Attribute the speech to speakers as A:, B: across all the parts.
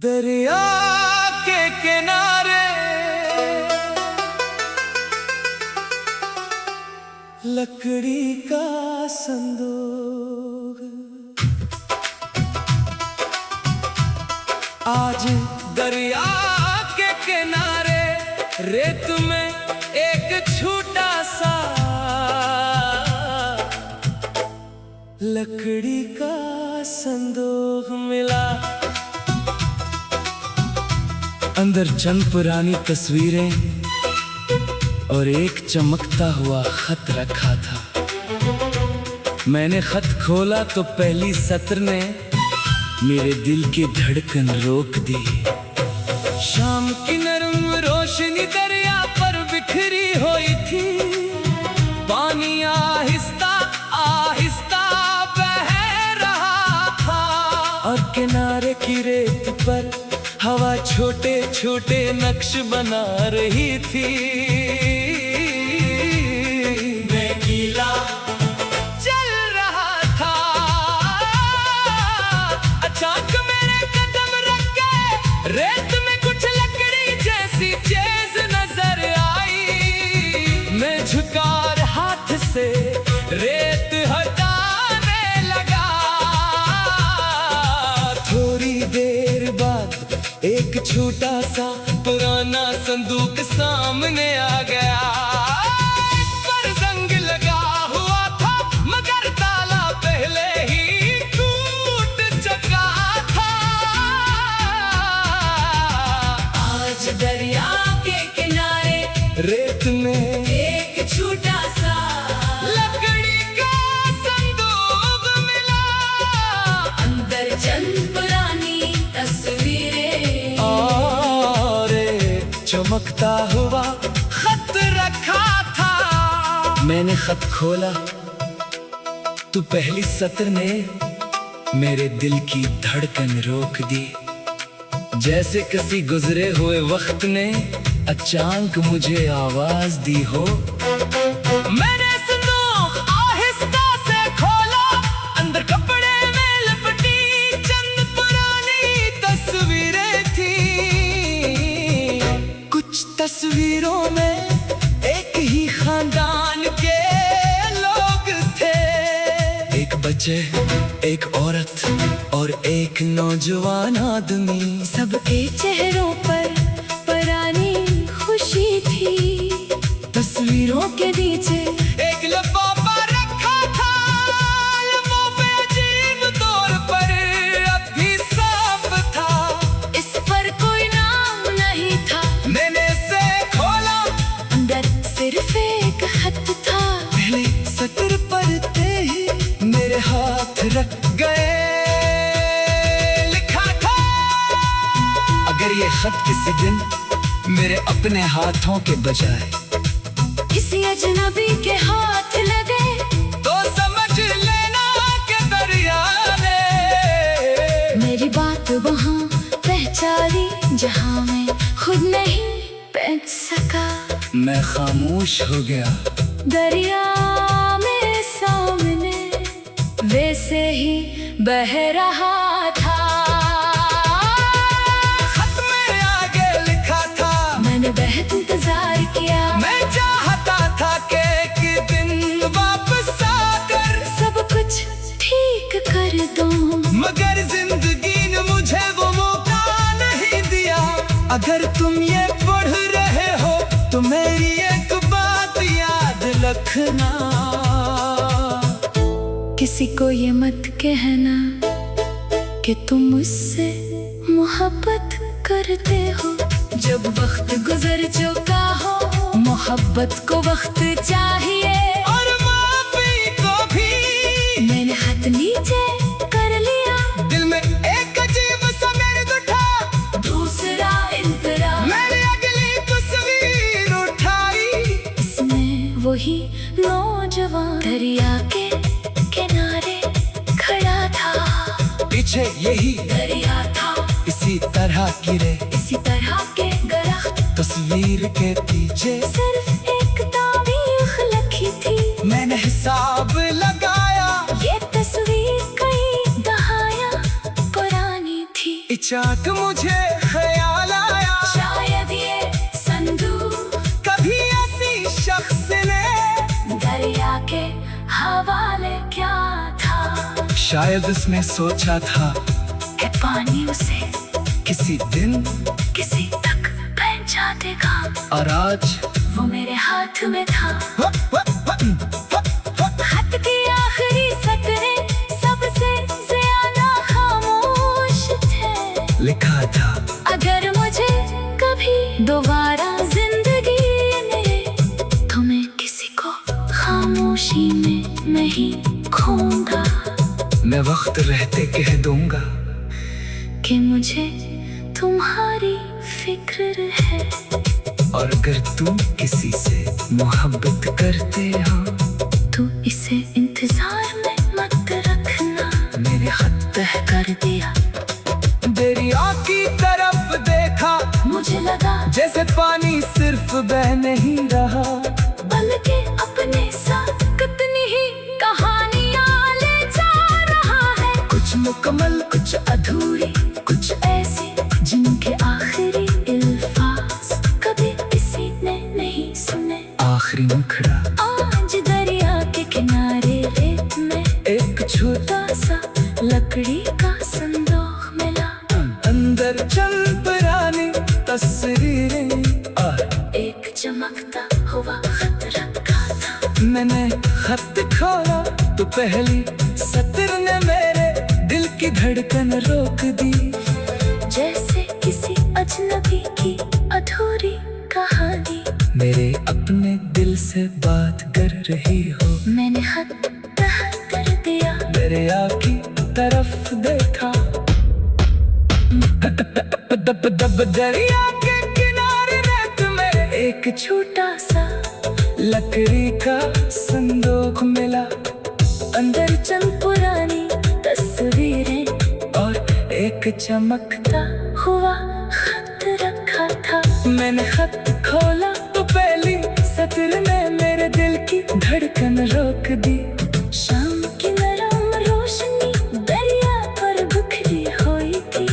A: दरिया के किनारे लकड़ी का संदूक, आज दरिया के किनारे रेत में एक छोटा सा लकड़ी का संदूक मिला। अंदर चंद पुरानी तस्वीरें और एक चमकता हुआ खत रखा था। मैंने खत खोला तो पहली सत्र ने मेरे दिल की धड़कन रोक दी। शाम की नरम रोशनी दरिया पर बिखरी हुई थी। पानी आहिस्ता आहिस्ता बह रहा था और किनारे की रेत पर हवा छोटे छोटे नक्श बना रही थी। मैं गीला चल रहा था, अचानक मेरे कदम रख के रेत में कुछ लकड़ी जैसी चीज नजर आई। मैं झुका और हाथ से रेत हटाने लगा। थोड़ी देर बाद एक छोटा सा पुराना संदूक सामने आ गया। इस पर जंग लगा हुआ था मगर ताला पहले ही टूट चुका था। आज दरिया के किनारे रेत में एक छोटा सा लकड़ी का संदूक मिला। अंदर चंद पुरानी तस्वीरें चमकता हुआ खत रखा था। मैंने खत खोला तो पहली सत्र ने मेरे दिल की धड़कन रोक दी। जैसे किसी गुजरे हुए वक्त ने अचानक मुझे आवाज दी हो। मैंने संदूक आहिस्ता से खोला, अंदर कपड़े में लिपटी चंद पुरानी तस्वीरें थी। तस्वीरों में एक ही खानदान के लोग थे। एक बच्चे, एक औरत और एक नौजवान आदमी।
B: सबके चेहरों पर पुरानी खुशी थी।
A: तस्वीरों के नीचे एक लिफाफा रखा था। लिफाफे अजीब तौर पर अब भी साफ था।
B: इस पर कोई नाम नहीं था।
A: मैंने
B: सिर्फ एक खत था।
A: पहले सत्र पढ़ते ही मेरे हाथ रख गए। लिखा था, अगर ये खत किसी दिन मेरे अपने हाथों के बजाय
B: किसी अजनबी के हाथ लगे
A: तो समझ लेना कि दरिया ने
B: मेरी बात वहाँ पहचानी जहाँ मैं खुद नहीं पहुँच सका।
A: मैं खामोश हो गया।
B: दरिया में सामने वैसे ही बह रहा था।
A: खत में आगे लिखा था,
B: मैंने बहुत इंतजार किया।
A: मैं चाहता था कि एक दिन वापस आकर
B: सब कुछ ठीक कर दूं,
A: मगर जिंदगी ने मुझे वो मौका नहीं दिया। अगर तुम ये पढ़ रहे हो तो मेरी एक बात याद रखना।
B: किसी को ये मत कहना कि तुम मुझसे मोहब्बत करते हो। जब वक्त गुजर चुका हो, मोहब्बत को वक्त चाहिए
A: और माफी को भी।
B: मैंने हाथ नीचे कर लिया।
A: दिल में एक अजीब सा दर्द उठा।
B: दूसरा इंतरा
A: मैंने अगली तस्वीर उठाई।
B: इसमें वही नौजवान दरिया के किनारे खड़ा था।
A: पीछे यही
B: दरिया था,
A: इसी तरह गिरे
B: इसी तरह के दरख्त।
A: तस्वीर के पीछे
B: सिर्फ एक तारीख लिखी थी।
A: मैंने हिसाब लगाया।
B: ये तस्वीर कई दहाया
A: चाक मुझे ख्याल आया,
B: शायद ये संदूक
A: कभी ऐसी शख्स ने
B: दरिया के हवाले क्या था।
A: शायद उसने सोचा था
B: कि पानी उसे
A: किसी दिन
B: किसी तक पहुंचा देगा,
A: और आज
B: वो मेरे हाथ में था। खत की आखिरी सतरें सबसे ज्यादा खामोश थे।
A: लिखा था
B: अगर मुझे कभी दोबारा जिंदगी में, तो मैं किसी को खामोशी में नहीं खोऊंगा।
A: मैं वक्त रहते कह दूंगा
B: कि मुझे तुम्हारी फिक्र है,
A: और अगर तुम किसी से मोहब्बत करते हो
B: तू इसे इंतजार में मत रखना।
A: मेरे खत
B: तह कर दिया,
A: दरिया की तरफ देखा,
B: मुझे लगा
A: जैसे पानी सिर्फ बह नहीं रहा,
B: बल्कि अपने साथ कितनी ही कहानियां ले जा रहा है। कुछ मुकम्मल, कुछ अधूरी, कुछ ऐसी जिनके आखिरी अल्फाज कभी किसी ने नहीं सुने।
A: आखिरी मुखड़ा
B: आज दरिया के किनारे रेत में
A: एक छोटा
B: छोटा सा लकड़ी का संदूक मिला।
A: अंदर चंद पुरानी तस्वीरें और
B: एक चमकता हुआ खत रखा था।
A: मैंने खत खोला तो पहली सत्र ने मेरे दिल की धड़कन रोक दी।
B: जैसे किसी अजनबी की अधूरी कहानी
A: मेरे अपने दिल से बात कर रही हो।
B: मैंने खत तह कर दिया,
A: दरिया की तरफ देखा, दरिया के किनारे रेत में एक
B: छोटा सा
A: लकड़ी का संदूक मिला।
B: अंदर चंद पुरानी तस्वीरें
A: और एक
B: चमकता हुआ खत रखा था।
A: मैंने खत खोला तो पहली सत्र ने मेरे दिल की धड़कन रोक दी।
B: शाम की नरम रोशनी दरिया पर बिखरी हुई थी।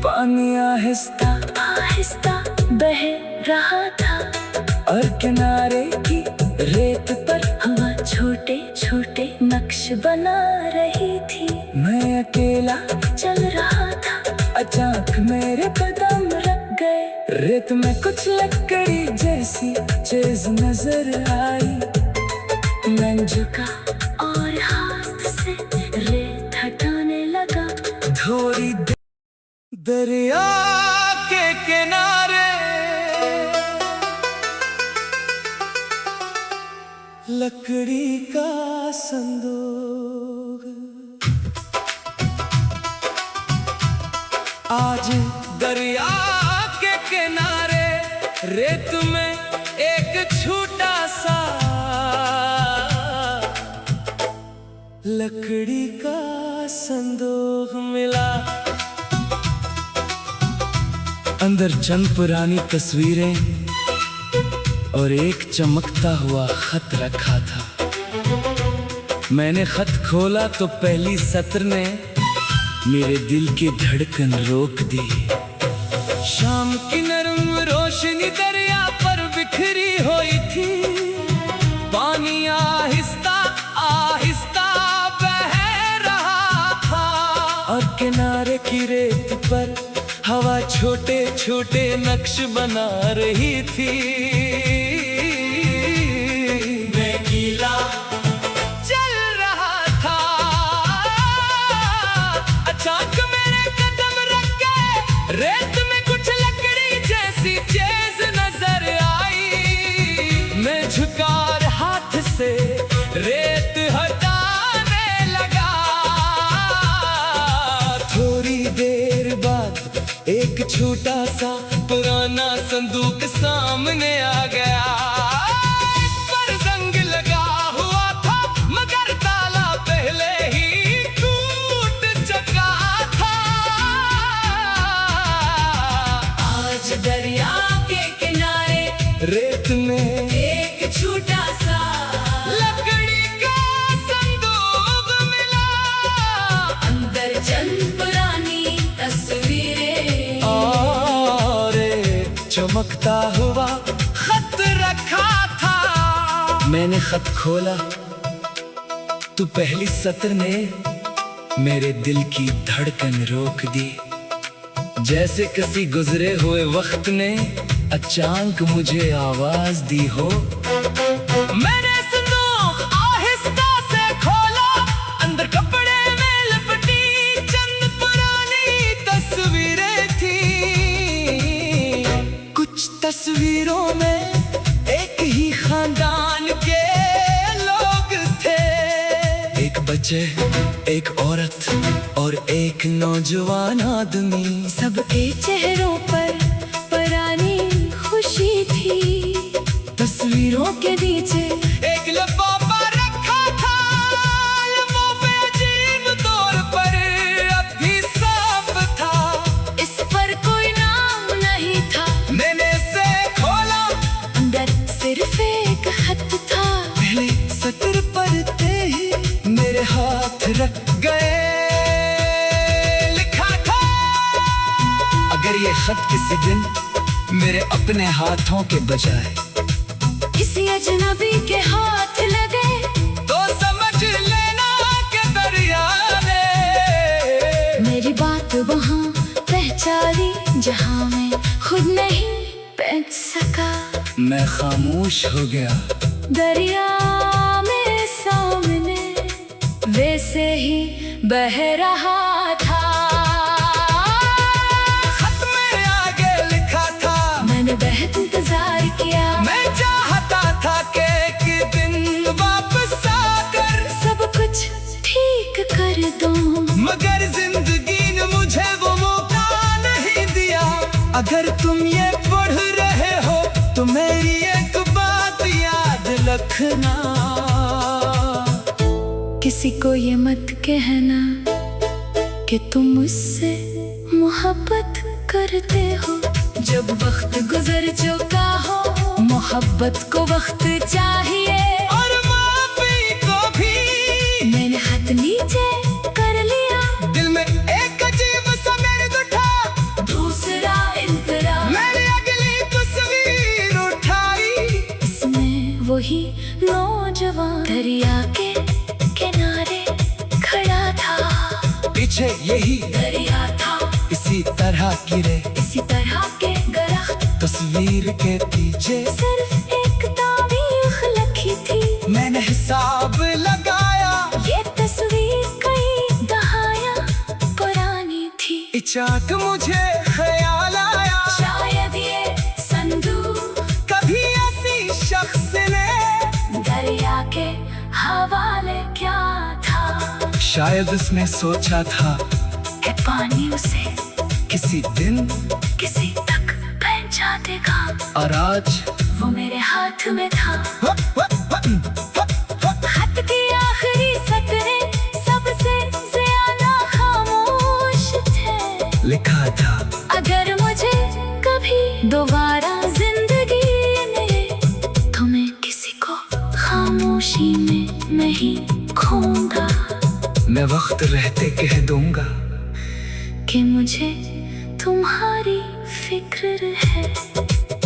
A: पानी आहिस्ता
B: आहिस्ता बह रहा था,
A: और किनारे की रेत पर
B: हवा छोटे छोटे नक्श बना रही थी।
A: मैं अकेला
B: चल रहा था,
A: अचानक मेरे कदम रख गए। रेत में कुछ लकड़ी जैसी चीज नजर आई।
B: मैं झुका और हाथ से रेत हटाने लगा।
A: थोड़ी दरिया के किनारे लकड़ी का संदूक। आज दरिया के किनारे रेत में एक छोटा सा लकड़ी का संदूक मिला। अंदर चंद पुरानी तस्वीरें और एक चमकता हुआ खत रखा था। मैंने खत खोला तो पहली सत्र ने मेरे दिल की धड़कन रोक दी। शाम की नरम रोशनी दरिया पर बिखरी हुई थी। पानी आहिस्ता आहिस्ता बह रहा था, और किनारे की रेत पर हवा छोटे छोटे नक्श बना रही थी। मैं गीला चल रहा था, अचानक मेरे कदम रख के रेत में कुछ लकड़ी जैसी चीज नजर आई। मैं झुका और हाथ से रेत हटाने लगा। थोड़ी देर बाद एक छोटा सा पुराना संदूक सामने आ गया। इस पर जंग लगा हुआ था, मगर ताला पहले ही टूट चुका था।
B: आज दरिया के किनारे
A: रेत में
B: एक छोटा सा
A: लकड़ी का संदूक मिला।
B: अंदर चंद पुरानी तस्वीर
A: चमकता हुआ खत रखा था। मैंने खत खोला तो पहली सत्र ने मेरे दिल की धड़कन रोक दी। जैसे किसी गुजरे हुए वक्त ने अचानक मुझे आवाज दी हो। मैंने संदूक आहिस्ता से खोला, अंदर कपड़े में लिपटी चंद पुरानी तस्वीरें थी। कुछ तस्वीरों में एक ही खानदान के लोग थे। एक बच्चे, एक औरत और एक नौजवान आदमी।
B: सबके चेहरों पर पुरानी खुशी थी। तस्वीरों के नीचे
A: एक लिफाफा रखा था, लिफाफे अजीब तौर पर अब भी साफ था।
B: इस पर कोई नाम नहीं था।
A: मैंने इसे खोला,
B: अंदर सिर्फ एक खत था।
A: पहले सत्र पढ़ते ही मेरे हाथ रख गए। लिखा था, अगर ये खत किसी दिन मेरे अपने हाथों के बजाय
B: किसी अजनबी के हाथ लगे
A: तो समझ लेना कि दरिया ने
B: मेरी बात वहाँ पहचानी जहाँ मैं खुद नहीं पहुँच सका।
A: मैं खामोश हो गया।
B: दरिया मेरे सामने वैसे ही बह रहा था।
A: खत में आगे लिखा था,
B: मैंने बहुत इंतजार किया।
A: मैं चाहता था कि एक दिन वापस आकर
B: सब कुछ ठीक कर दूं,
A: मगर जिंदगी ने मुझे वो मौका नहीं दिया। अगर तुम ये पढ़ रहे हो तो मेरी एक बात याद रखना।
B: किसी को ये मत कहना कि तुम मुझसे मोहब्बत करते हो। जब वक्त गुजर चुका हो, मोहब्बत को वक्त चाहिए।
A: और माफी को भी
B: मैंने हाथ नीचे कर लिया,
A: दिल में एक अजीब सा दर्द उठा।
B: दूसरा इंतरा
A: मैंने अगली तस्वीर उठाई,
B: इसमें वही नौजवान दरिया के किनारे खड़ा था।
A: पीछे यही
B: दरिया था,
A: इसी तरह गिरे
B: इसी तरह के दरख्त।
A: तस्वीर के पीछे
B: सिर्फ एक तारीख लिखी थी।
A: मैंने हिसाब लगाया,
B: ये तस्वीर कई दहाया पुरानी थी।
A: अचानक मुझे ख्याल आया,
B: शायद ये संदूक
A: कभी ऐसी शख्स ने
B: दरिया के हवाले क्या था।
A: शायद उसने सोचा था
B: है पानी उसे
A: किसी दिन
B: किसी तक पहुंचा देगा।
A: और आज
B: वो मेरे हाथ में था। खत की आखिरी सतरें सबसे ज्यादा खामोश थे।
A: लिखा था,
B: अगर मुझे कभी दोबारा जिंदगी में, तो मैं किसी को खामोशी में नहीं खोऊंगा।
A: मैं वक्त रहते कह दूंगा
B: कि मुझे तुम्हारी फिक्र है।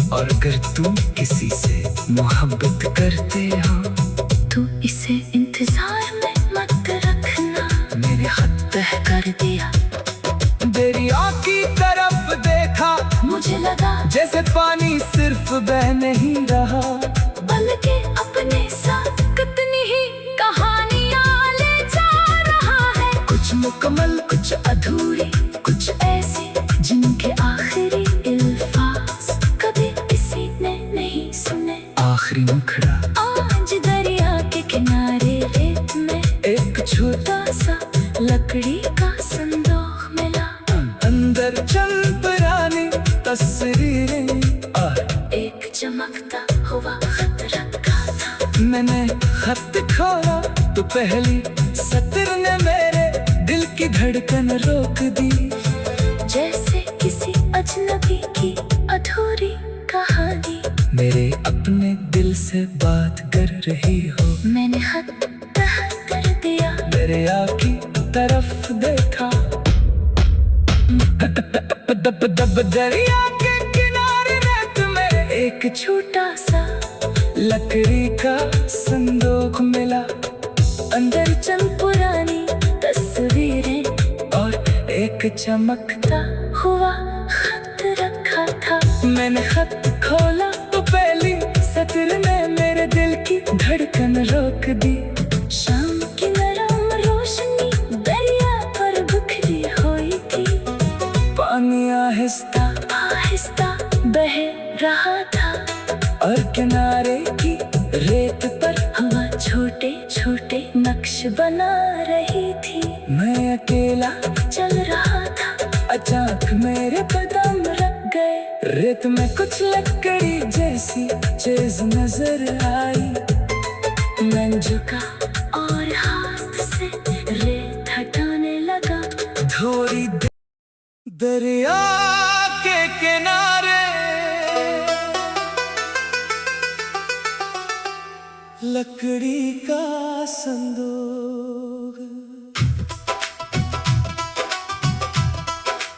A: और अगर तुम किसी से मोहब्बत करते हो
B: तू इसे इंतजार में मत रखना।
A: मेरे खत
B: तह कर दिया,
A: दरिया की तरफ देखा।
B: मुझे लगा
A: जैसे पानी सिर्फ बह नहीं रहा,
B: बल्कि अपने साथ कितनी ही कहानियां ले जा रहा है। कुछ मुकम्मल, कुछ अधूरी, कुछ ऐसी जिनके आखिरी अल्फाज कभी किसी ने नहीं सुने।
A: आखिरी मुखड़ा
B: आज दरिया के किनारे रेत में
A: एक छोटा
B: छोटा सा लकड़ी का संदूक मिला।
A: अंदर चंद पुरानी तस्वीरें और
B: एक चमकता हुआ खत रखा था।
A: मैंने खत खोला तो पहली सत्र ने मेरे दिल की धड़कन रोक दी।
B: जैसे किसी अजनबी की अधूरी कहानी
A: मेरे अपने दिल से बात कर रही हो।
B: मैंने खत तह कर दिया,
A: दरिया की तरफ देखा। दरिया के किनारे रहते एक छोटा सा लकड़ी का संदूक मिला, अंदर चंद पुरानी तस्वीरें और एक चमकता हुआ खत रखा था। मैंने खत खोला तो पहली सत्र ने मेरे दिल की धड़कन रोक दी। शाम की नरम रोशनी दरिया पर बिखरी हुई थी, पानी आहिस्ता आहिस्ता बह रहा था और किनारे की रेत पर हवा छोटे छोटे नक्श बना रही थी। मैं अकेला चल रहा था, अचानक मेरे कदम रख गए। रेत में कुछ लकड़ी जैसी चीज नजर आई। मैं झुका और हाथ से रेत हटाने लगा। थोड़ी दरिया के किनारे लकड़ी का संदूक,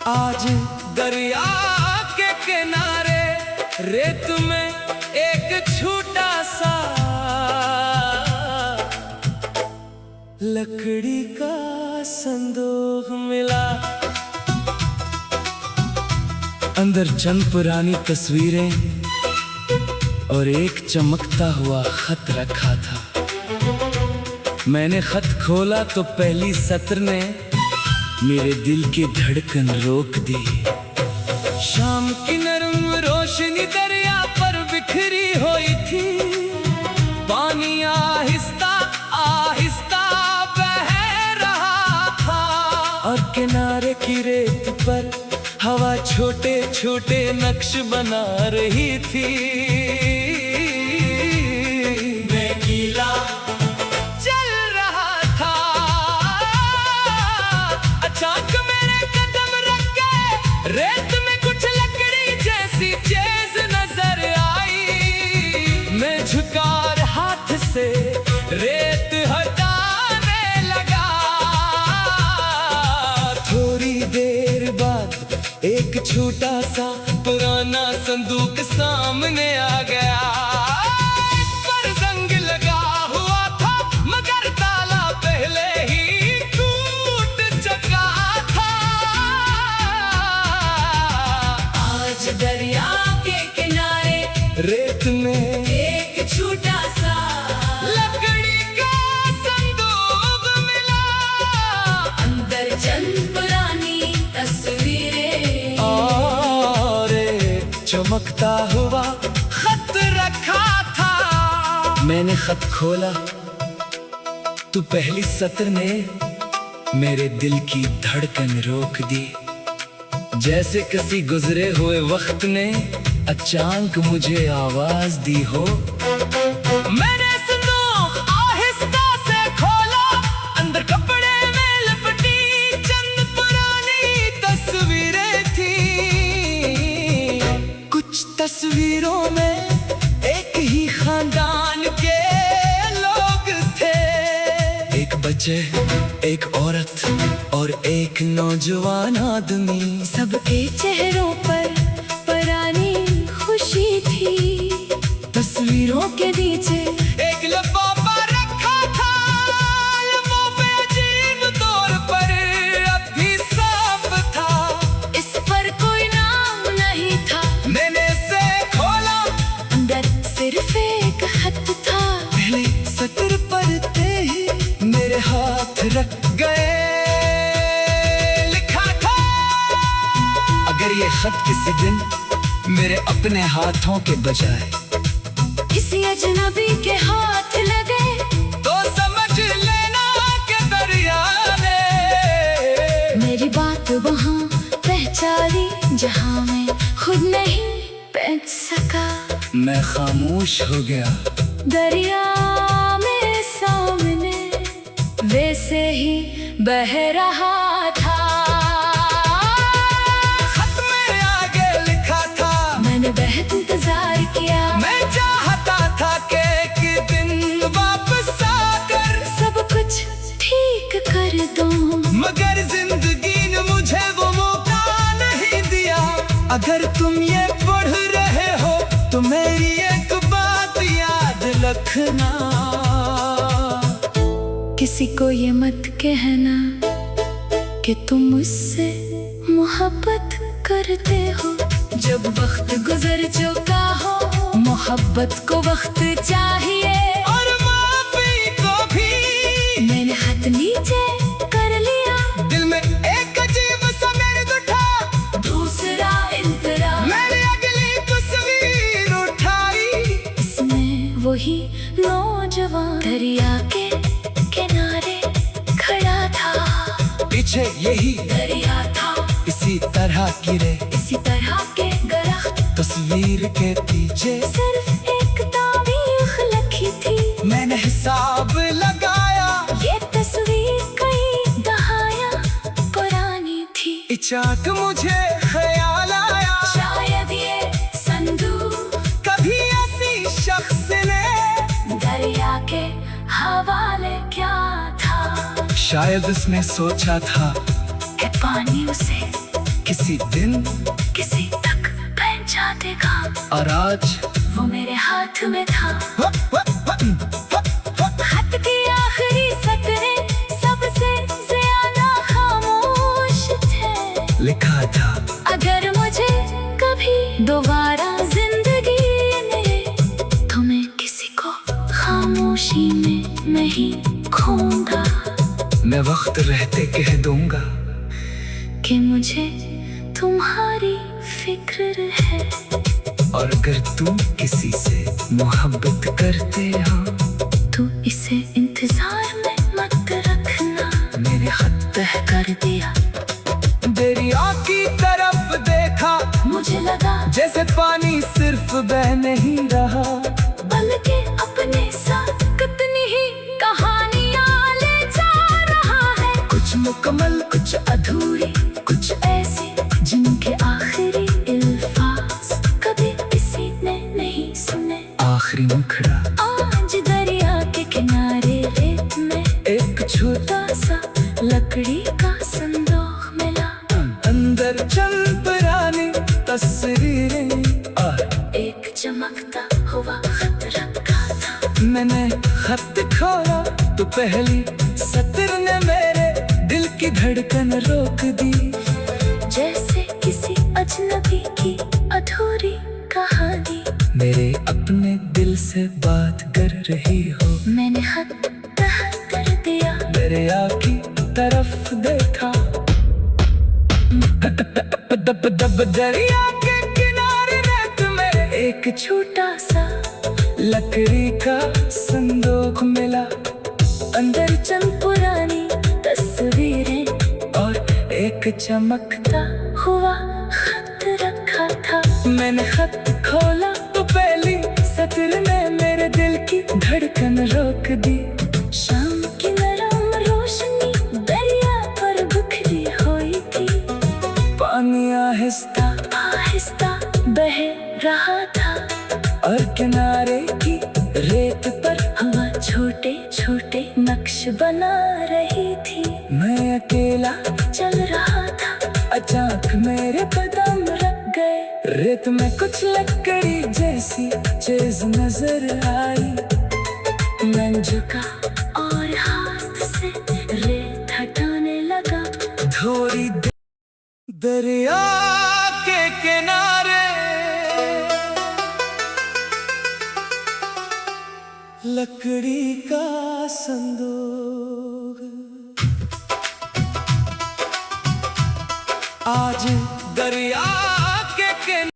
A: आज दरिया के किनारे रेत में एक छोटा सा लकड़ी का संदूक मिला। अंदर चंद पुरानी तस्वीरें और एक चमकता हुआ खत रखा था। मैंने खत खोला तो पहली सत्र ने मेरे दिल की धड़कन रोक दी। शाम की नरम रोशनी दरिया पर बिखरी हुई थी, पानी आहिस्ता आहिस्ता बह रहा था और किनारे की रेत पर हवा छोटे छोटे नक्श बना रही थी। मैं गीला चल रहा था, अचानक मेरे कदम रख के रेत में कुछ लकड़ी जैसी चीज नजर आई। मैं झुका और हाथ से रेत हटाने लगा। थोड़ी देर बाद एक छोटा सा पुराना संदूक सामने आ गया। इस पर जंग लगा हुआ था, मगर ताला पहले ही टूट चुका था। आज दरिया के किनारे रेत में एक छोटा सा लकड़ी का संदूक मिला, अंदर चंद पुरानी तस्वीरें और एक चमकता हुआ खत रखा था। मैंने खत खोला तो पहली सत्र ने मेरे दिल की धड़कन रोक दी। जैसे किसी गुजरे हुए वक्त ने अचानक मुझे आवाज दी हो। मैंने संदूक आहिस्ता से खोला, अंदर कपड़े में लिपटी चंद पुरानी तस्वीरें थी। कुछ तस्वीरों में एक ही खानदान के लोग थे, एक बच्चे, एक औरत और एक नौजवान आदमी। सबके चेहरों पर पुरानी खुशी थी। तस्वीरों के नीचे एक लिफाफा रखा था, लिफाफे अजीब तौर पर अब भी साफ था। इस पर कोई नाम नहीं था। मैंने इसे खोला, अंदर सिर्फ एक खत था। पहले सत्र पढ़ते ही मेरे हाथ रख गए। लिखा था, अगर ये खत किसी दिन मेरे अपने हाथों के बजाय किसी अजनबी के हाथ लगे तो समझ लेना कि दरिया ने मेरी बात वहाँ पहचानी जहाँ मैं खुद नहीं पहुँच सका। मैं खामोश हो गया। दरिया में सामने वैसे ही बह रहा था। खत में आगे लिखा था, मैंने बहुत इंतजार किया। मैं चाहता था कि एक दिन वापस आकर सब कुछ ठीक कर दूं, मगर जिंदगी ने मुझे वो मौका नहीं दिया। अगर तुम ये पढ़ रहे हो तो मैं रखना।
B: किसी को ये मत कहना कि तुम मुझसे मोहब्बत करते हो। जब वक्त गुजर चुका हो, मोहब्बत को वक्त चाहिए।
A: और माफी को भी
B: मैंने हाथ नीचे कर लिया,
A: दिल में एक अजीब सा दर्द उठा।
B: दूसरा इंतरा
A: मैंने अगली तस्वीर उठाई,
B: इसमें वही नौजवान दरिया के किनारे खड़ा था।
A: पीछे यही
B: दरिया था,
A: इसी तरह गिरे
B: इसी तरह के दरख्त,
A: तस्वीर के पीछे
B: सिर्फ एक तारीख लिखी थी।
A: मैंने हिसाब लगाया,
B: ये तस्वीर कई दहाया पुरानी थी।
A: इचाक मुझे ख्याल आया,
B: शायद ये संदूक
A: कभी ऐसी शख्स ने
B: दरिया के हवाले क्या था।
A: शायद उसने सोचा था
B: है पानी उसे
A: किसी दिन
B: किसी तक पहुंचा देगा,
A: और आज
B: वो मेरे हाथ में था। खत की आखिरी सतरें सबसे ज्यादा खामोश थे।
A: लिखा था,
B: अगर मुझे कभी दोबारा जिंदगी में, तो मैं किसी को खामोशी में नहीं खोऊंगा।
A: मैं वक्त रहते कह दूंगा
B: कि मुझे तुम्हारी फिक्र है।
A: और अगर तुम किसी से मोहब्बत करते हो,
B: तू इसे इंतजार में मत रखना।
A: मेरे खत
B: तह कर दिया,
A: दरिया की तरफ देखा,
B: मुझे लगा
A: जैसे पानी सिर्फ बह नहीं रहा,
B: बल्कि अपने साथ कितनी ही कहानियां ले जा रहा है। कुछ मुकम्मल, कुछ अधूरी, कुछ ऐसी जिनके आखिरी अल्फाज कभी किसी ने नहीं सुने।
A: आखिरी मुखड़ा
B: आज दरिया के किनारे रेत में
A: एक छोटा
B: छोटा सा लकड़ी का संदूक मिला।
A: अंदर चंद पुरानी तस्वीरें और
B: एक चमकता हुआ खत रखा था।
A: मैंने खत खोला तो पहली सत्र ने मेरे दिल की धड़कन रोक दी।
B: जैसे किसी अजनबी की अधूरी कहानी,
A: मेरे अपने दिल से बात कर रही हो।
B: मैंने खत तह कर दिया,
A: दरिया की तरफ देखा, दरिया के किनारे रेत में एक
B: छोटा सा
A: लकड़ी का संदूक मिला।
B: अंदर चंद पुरानी तस्वीरें
A: और एक
B: चमकता हुआ खत रखा था।
A: मैंने खत खोला तो पहली सत्र ने मेरे दिल की धड़कन रोक दी।
B: शाम की नरम रोशनी दरिया पर बिखरी हुई थी।
A: पानी आहिस्ता
B: आहिस्ता बह रहा था,
A: और किनारे की
B: रेत पर हवा छोटे छोटे नक्श बना रही थी।
A: मैं अकेला
B: चल रहा था,
A: अचानक मेरे कदम रख गए। रेत में कुछ लकड़ी जैसी चीज नजर आई।
B: मैं झुका और हाथ से रेत हटाने लगा।
A: थोड़ी दरिया के किनारे लकड़ी का संदूक, आज दरिया